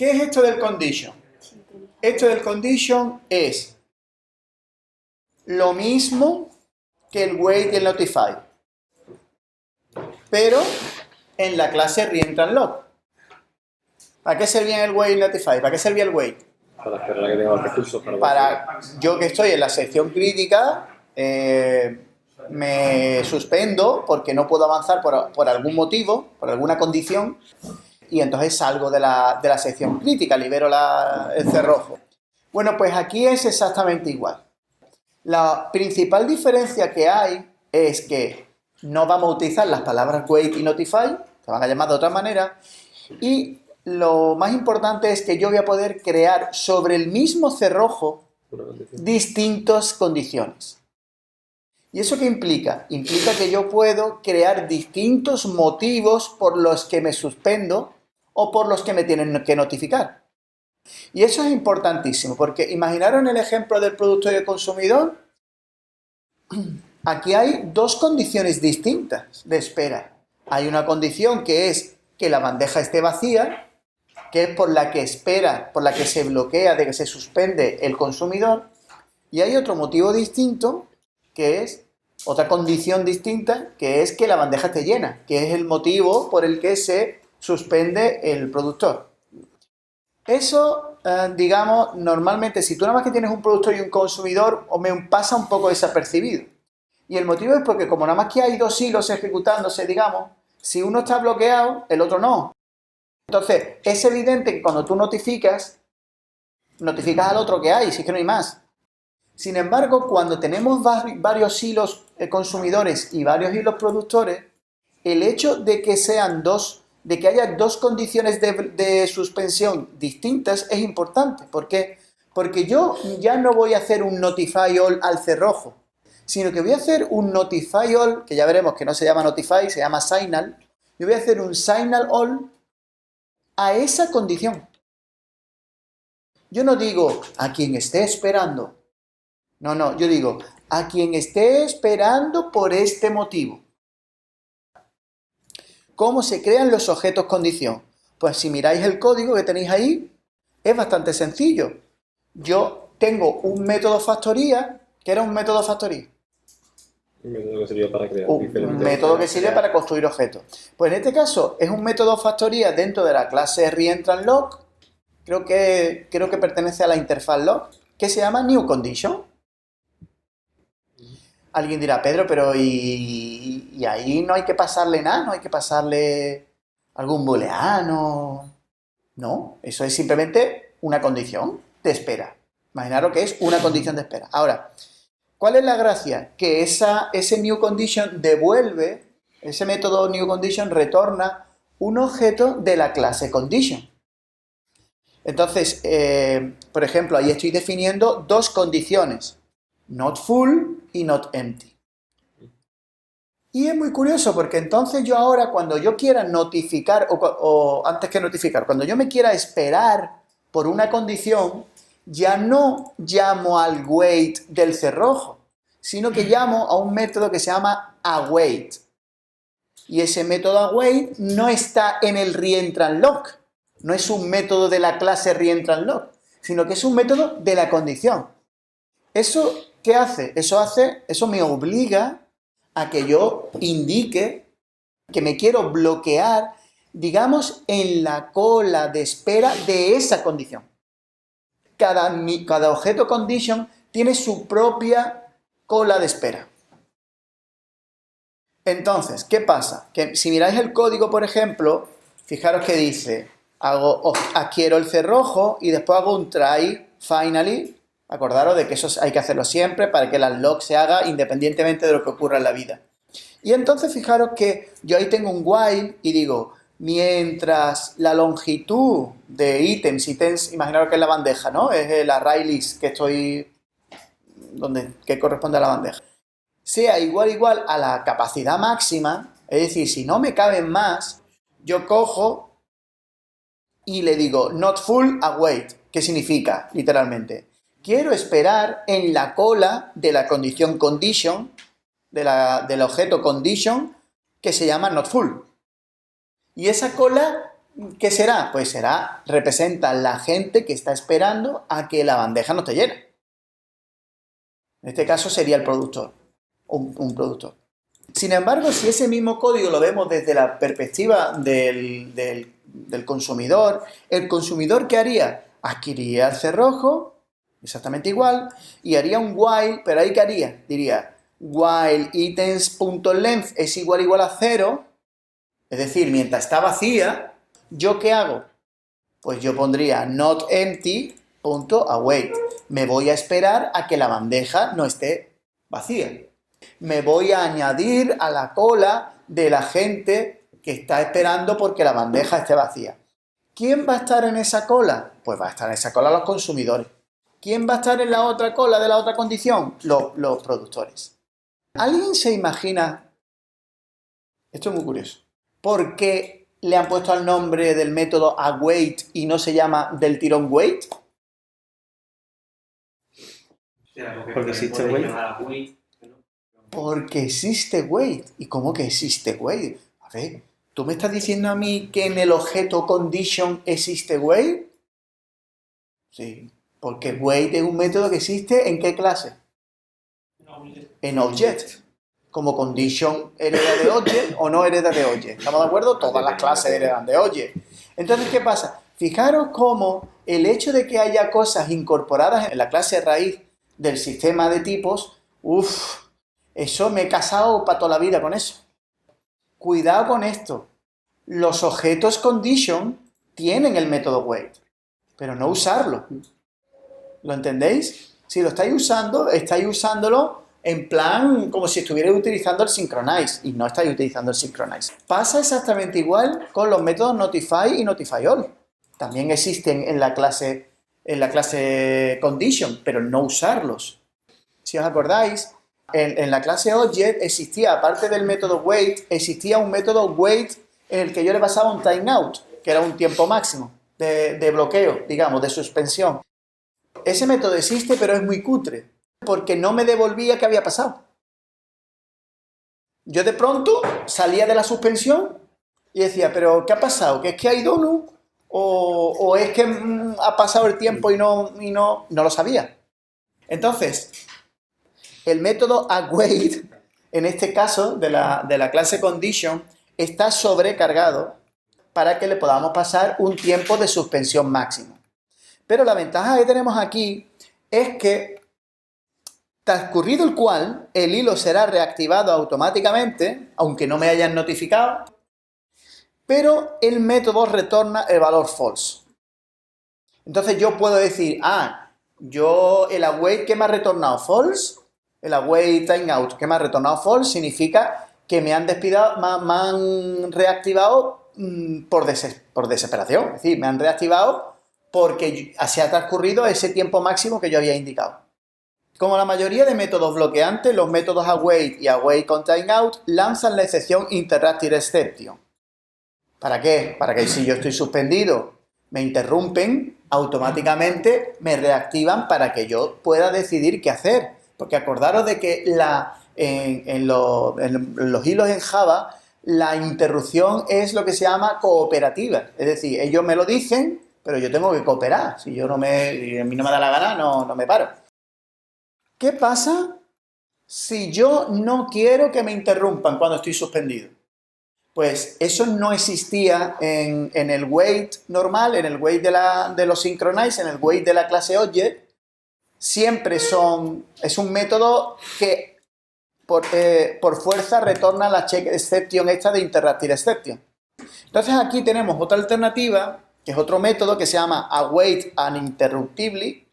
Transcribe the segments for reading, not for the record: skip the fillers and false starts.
¿Qué es esto del condition? Esto del condition es lo mismo que el wait y el notify, pero en la clase reEntranLock. ¿Para qué servía el wait y el notify? ¿Para qué servía el wait? Para esperar a que tenga los recursos. Para yo que estoy en la sección crítica, me suspendo porque no puedo avanzar por algún motivo, por alguna condición, y entonces salgo de la sección crítica, libero el cerrojo. Bueno, pues aquí es exactamente igual. La principal diferencia que hay es que no vamos a utilizar las palabras wait y notify, se van a llamar de otra manera, y lo más importante es que yo voy a poder crear sobre el mismo cerrojo distintas condiciones. ¿Y eso qué implica? Implica que yo puedo crear distintos motivos por los que me suspendo o por los que me tienen que notificar. Y eso es importantísimo, porque imaginaros en el ejemplo del producto y el consumidor, aquí hay dos condiciones distintas de espera. Hay una condición que es que la bandeja esté vacía, que es por la que espera, por la que se bloquea, de que se suspende el consumidor, y hay otro motivo distinto, que es otra condición distinta, que es que la bandeja esté llena, que es el motivo por el que se suspende el productor. Eso, digamos, normalmente, si tú nada más que tienes un productor y un consumidor, me pasa un poco desapercibido. Y el motivo es porque como nada más que hay dos hilos ejecutándose, digamos, si uno está bloqueado, el otro no. Entonces, es evidente que cuando tú notificas al otro que hay, si es que no hay más. Sin embargo, cuando tenemos varios hilos consumidores y varios hilos productores, el hecho de que haya dos condiciones de suspensión distintas es importante. ¿Por qué? Porque yo ya no voy a hacer un notify all al cerrojo, sino que voy a hacer un notify all, que ya veremos que no se llama notify, se llama signal. Yo voy a hacer un signal all a esa condición. Yo no digo a quien esté esperando. No, yo digo a quien esté esperando por este motivo. ¿Cómo se crean los objetos condición? Pues si miráis el código que tenéis ahí, es bastante sencillo. Yo tengo un método factoría, ¿qué era un método factoría? Un método que sirve para crear un método que sirve para construir objetos. Pues en este caso es un método factoría dentro de la clase reEntranLock, creo que pertenece a la interfaz lock, que se llama newCondition. Alguien dirá, Pedro, pero ¿y ahí no hay que pasarle nada? ¿No hay que pasarle algún booleano? No, eso es simplemente una condición de espera. Imaginaros que es una condición de espera. Ahora, ¿cuál es la gracia? Que ese newCondition devuelve, ese método newCondition retorna un objeto de la clase condition. Entonces, por ejemplo, ahí estoy definiendo dos condiciones, not full y not empty. Y es muy curioso porque entonces yo ahora cuando yo quiera notificar, o antes que notificar, cuando yo me quiera esperar por una condición, ya no llamo al wait del cerrojo, sino que llamo a un método que se llama await. Y ese método await no está en el reEntranLock, no es un método de la clase reEntranLock, sino que es un método de la condición. ¿Eso qué hace? Eso me obliga a que yo indique que me quiero bloquear, digamos, en la cola de espera de esa condición. Cada objeto condition tiene su propia cola de espera. Entonces, ¿qué pasa? Que si miráis el código, por ejemplo, fijaros que dice, adquiero el cerrojo y después hago un try finally. Acordaros de que eso hay que hacerlo siempre para que el unlock se haga independientemente de lo que ocurra en la vida. Y entonces fijaros que yo ahí tengo un while y digo, mientras la longitud de ítems, imaginaros que es la bandeja, ¿no? Es el array list que que corresponde a la bandeja. Sea igual a la capacidad máxima, es decir, si no me caben más, yo cojo y le digo not full await, ¿qué significa literalmente? Quiero esperar en la cola de la condición condition, del objeto condition, que se llama not full. Y esa cola ¿Qué será? Pues representa la gente que está esperando a que la bandeja no esté llena. En este caso sería el productor, un productor. Sin embargo, si ese mismo código lo vemos desde la perspectiva del consumidor, ¿el consumidor qué haría? Adquiriría el cerrojo, exactamente igual, y haría un while, pero ahí ¿qué haría? Diría, while items.length es igual a 0, es decir, mientras está vacía, ¿yo qué hago? Pues yo pondría not empty.await. Me voy a esperar a que la bandeja no esté vacía. Me voy a añadir a la cola de la gente que está esperando porque la bandeja esté vacía. ¿Quién va a estar en esa cola? Pues va a estar en esa cola los consumidores. ¿Quién va a estar en la otra cola de la otra condición? Los productores. ¿Alguien se imagina? Esto es muy curioso. ¿Por qué le han puesto el nombre del método await y no se llama del tirón wait? Porque existe wait. Porque existe wait. ¿Y cómo que existe wait? A ver, ¿tú me estás diciendo a mí que en el objeto condition existe wait? Sí, porque wait es un método que existe ¿en qué clase? En object. Como condition hereda de object o no hereda de object. ¿Estamos de acuerdo? Todas las clases heredan de object. Entonces, ¿qué pasa? Fijaros cómo el hecho de que haya cosas incorporadas en la clase raíz del sistema de tipos, eso me he casado para toda la vida con eso. Cuidado con esto. Los objetos condition tienen el método wait, pero no usarlo. ¿Lo entendéis? Si lo estáis usándolo en plan como si estuvierais utilizando el synchronize y no estáis utilizando el synchronize. Pasa exactamente igual con los métodos notify y notifyAll. También existen en la clase condition, pero no usarlos. Si os acordáis, en la clase object existía, aparte del método wait, existía un método wait en el que yo le pasaba un timeout, que era un tiempo máximo de bloqueo, digamos, de suspensión. Ese método existe, pero es muy cutre, porque no me devolvía qué había pasado. Yo de pronto salía de la suspensión y decía, ¿pero qué ha pasado? ¿Que es que hay donut? ¿O es que ha pasado el tiempo y no lo sabía? Entonces, el método await, en este caso de la clase condition, está sobrecargado para que le podamos pasar un tiempo de suspensión máximo. Pero la ventaja que tenemos aquí es que, transcurrido el cual, el hilo será reactivado automáticamente, aunque no me hayan notificado, pero el método retorna el valor false. Entonces yo puedo decir, el await que me ha retornado false, el await timeout que me ha retornado false, significa que me han reactivado por desesperación. Es decir, me han reactivado porque se ha transcurrido ese tiempo máximo que yo había indicado. Como la mayoría de métodos bloqueantes, los métodos await y await con timeout lanzan la excepción interrupted exception. ¿Para qué? Para que si yo estoy suspendido, me interrumpen, automáticamente me reactivan para que yo pueda decidir qué hacer. Porque acordaros de que en los hilos en Java, la interrupción es lo que se llama cooperativa. Es decir, ellos me lo dicen, pero yo tengo que cooperar. Si a mí no me da la gana, no me paro. ¿Qué pasa si yo no quiero que me interrumpan cuando estoy suspendido? Pues eso no existía en el wait normal, en el wait de los synchronize, en el wait de la clase object. Siempre es un método que por fuerza retorna la check exception esta de interrupted exception. Entonces aquí tenemos otra alternativa, que es otro método que se llama await uninterruptibly,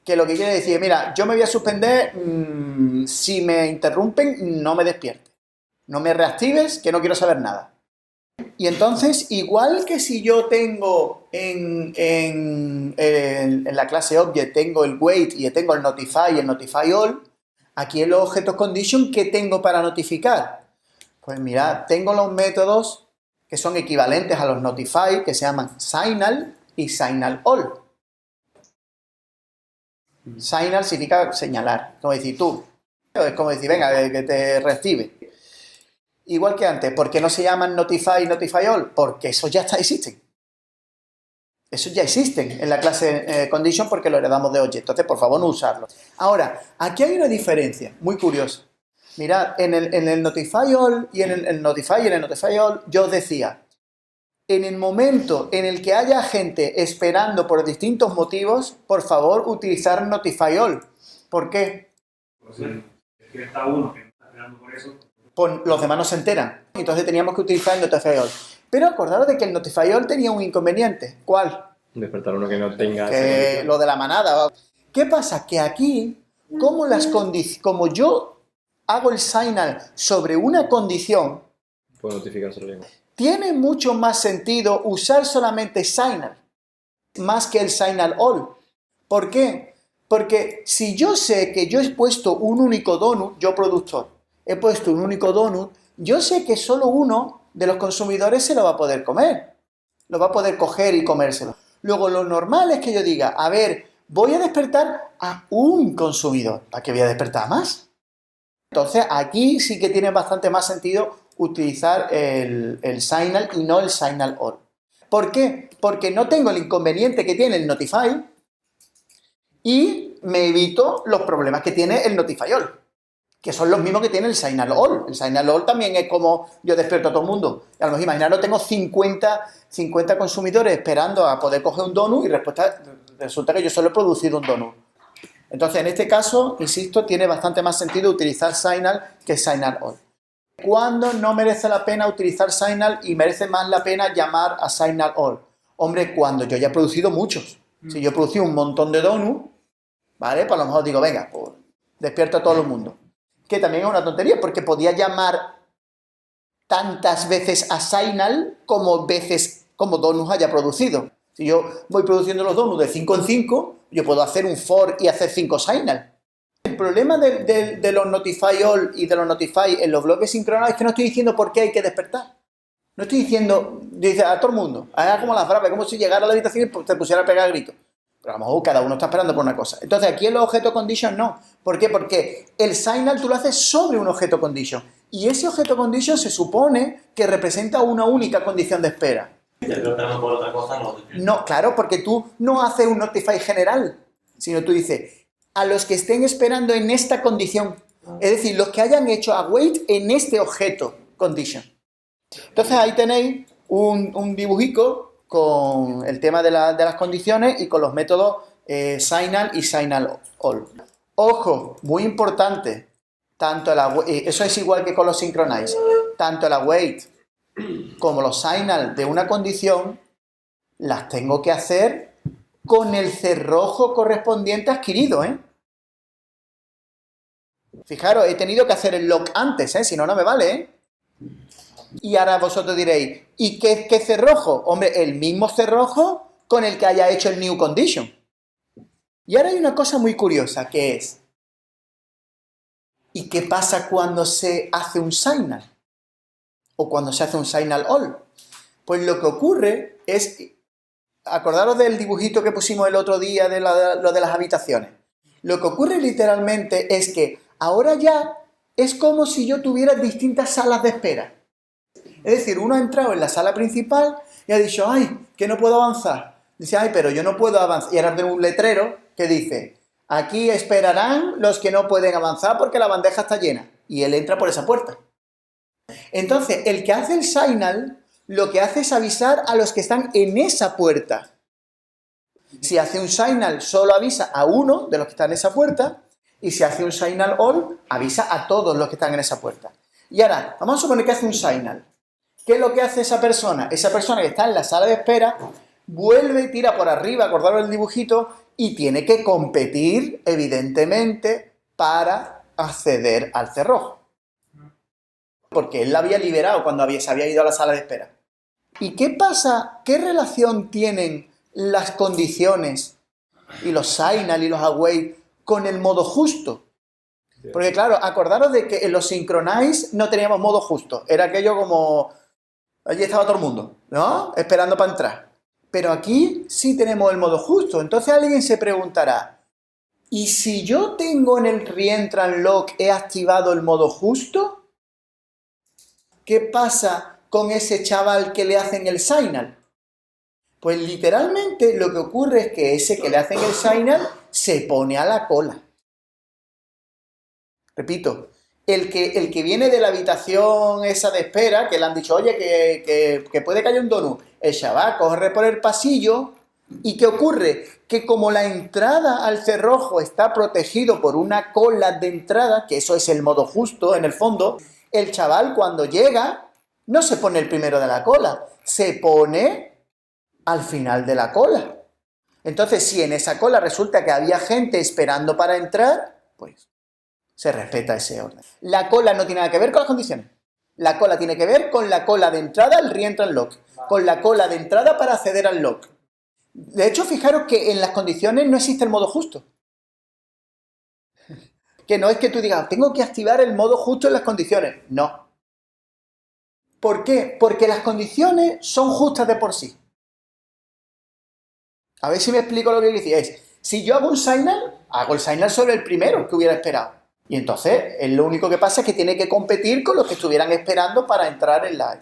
que lo que quiere decir, mira, yo me voy a suspender, si me interrumpen, no me despiertes. No me reactives, que no quiero saber nada. Y entonces, igual que si yo tengo en la clase object, tengo el wait y tengo el notify y el notifyAll, aquí en los objetos condition, ¿qué tengo para notificar? Pues mirad, tengo los métodos que son equivalentes a los notify, que se llaman signal y signalAll. Signal significa señalar, como decir tú. Es como decir, venga, que te reactive. Igual que antes, ¿por qué no se llaman notify y notifyAll? Porque eso ya existen. Eso ya existen en la clase condition porque lo heredamos de object. Entonces, por favor, no usarlo. Ahora, aquí hay una diferencia muy curiosa. Mirad, en el notify all y en el notify all, yo os decía, en el momento en el que haya gente esperando por distintos motivos, por favor, utilizar notify all. ¿Por qué? Pues sí, es que está uno que está esperando por eso. Pues los demás no se enteran. Entonces teníamos que utilizar el notify all. Pero acordaros de que el notify all tenía un inconveniente. ¿Cuál? Despertar uno que no tenga... Lo de la manada. ¿Qué pasa? Que aquí, como yo hago el signal sobre una condición, Puedo notificárselo bien. tiene mucho más sentido usar solamente signal, más que el signal all. ¿Por qué? Porque si yo sé que yo he puesto un único donut, yo productor, he puesto un único donut, yo sé que solo uno de los consumidores se lo va a poder comer. Lo va a poder coger y comérselo. Luego, lo normal es que yo diga, a ver, voy a despertar a un consumidor. ¿Para qué voy a despertar a más? Entonces, aquí sí que tiene bastante más sentido utilizar el signal y no el signal all. ¿Por qué? Porque no tengo el inconveniente que tiene el notify y me evito los problemas que tiene el notify all, que son los mismos que tiene el signal all. El signal all también es como yo despierto a todo el mundo. Y a lo mejor, imaginaros, tengo 50 consumidores esperando a poder coger un donut y resulta que yo solo he producido un donut. Entonces, en este caso, insisto, tiene bastante más sentido utilizar signal que signal all. ¿Cuándo no merece la pena utilizar signal y merece más la pena llamar a signal all? Hombre, cuando yo ya he producido muchos. Si yo he producido un montón de donuts, ¿vale? Pues a lo mejor digo, venga, pues despierto a todo el mundo. Que también es una tontería, porque podía llamar tantas veces a signal como donuts haya producido. Si yo voy produciendo los donuts de 5 en 5, yo puedo hacer un for y hacer 5 signal. El problema de los notify all y de los notify en los bloques sincronizados es que no estoy diciendo por qué hay que despertar. No estoy diciendo, dice a todo el mundo, haga como las bravas, como si llegara a la habitación y te pusiera a pegar gritos. Pero a lo mejor cada uno está esperando por una cosa. Entonces aquí en los objetos condition no. ¿Por qué? Porque el signal tú lo haces sobre un objeto condition. Y ese objeto condition se supone que representa una única condición de espera. Despertando por otra cosa no. No, claro, porque tú no haces un notify general, sino tú dices, a los que estén esperando en esta condición, es decir, los que hayan hecho await en este objeto condition. Entonces ahí tenéis un dibujico con el tema de las condiciones y con los métodos signal y signal all. Ojo, muy importante, eso es igual que con los synchronize, tanto el await como los signal de una condición las tengo que hacer con el cerrojo correspondiente adquirido, ¿eh? Fijaros, he tenido que hacer el lock antes, si no, no me vale, ¿eh? Y ahora vosotros diréis, ¿y qué cerrojo? Hombre, el mismo cerrojo con el que haya hecho el new condition. Y ahora hay una cosa muy curiosa, que es, ¿y qué pasa cuando se hace un signal? O cuando se hace un signal all. Pues lo que ocurre es, acordaros del dibujito que pusimos el otro día de lo de las habitaciones. Lo que ocurre literalmente es que ahora ya es como si yo tuviera distintas salas de espera. Es decir, uno ha entrado en la sala principal y ha dicho, ¡ay, que no puedo avanzar! Dice, ¡ay, pero yo no puedo avanzar! Y ahora tengo un letrero que dice, aquí esperarán los que no pueden avanzar porque la bandeja está llena. Y él entra por esa puerta. Entonces, el que hace el signal, lo que hace es avisar a los que están en esa puerta. Si hace un signal, solo avisa a uno de los que están en esa puerta, y si hace un signal all, avisa a todos los que están en esa puerta. Y ahora, vamos a suponer que hace un signal. ¿Qué es lo que hace esa persona? Esa persona que está en la sala de espera, vuelve y tira por arriba, acordaros el dibujito, y tiene que competir, evidentemente, para acceder al cerrojo. Porque él la había liberado cuando se había ido a la sala de espera. ¿Y qué pasa? ¿Qué relación tienen las condiciones y los signal y los await con el modo justo? Porque claro, acordaros de que en los synchronize no teníamos modo justo. Era aquello como... Allí estaba todo el mundo, ¿no? Esperando para entrar. Pero aquí sí tenemos el modo justo. Entonces alguien se preguntará, ¿y si yo tengo en el reentran lock he activado el modo justo? ¿Qué pasa con ese chaval que le hacen el signal? Pues literalmente lo que ocurre es que ese que le hacen el sign-out se pone a la cola. Repito, el que viene de la habitación esa de espera, que le han dicho, oye, que puede que haya un donut, el chaval corre por el pasillo, ¿y qué ocurre? Que como la entrada al cerrojo está protegido por una cola de entrada, que eso es el modo justo en el fondo, el chaval cuando llega no se pone el primero de la cola, se pone al final de la cola. Entonces, si en esa cola resulta que había gente esperando para entrar, pues se respeta ese orden. La cola no tiene nada que ver con las condiciones. La cola tiene que ver con la cola de entrada al re-entrant lock, con la cola de entrada para acceder al lock. De hecho, fijaros que en las condiciones no existe el modo justo. Que no es que tú digas, tengo que activar el modo justo en las condiciones. No. ¿Por qué? Porque las condiciones son justas de por sí. A ver si me explico lo que decís. Si yo hago un sign-out, hago el sign-out sobre el primero que hubiera esperado. Y entonces, lo único que pasa es que tiene que competir con los que estuvieran esperando para entrar en la...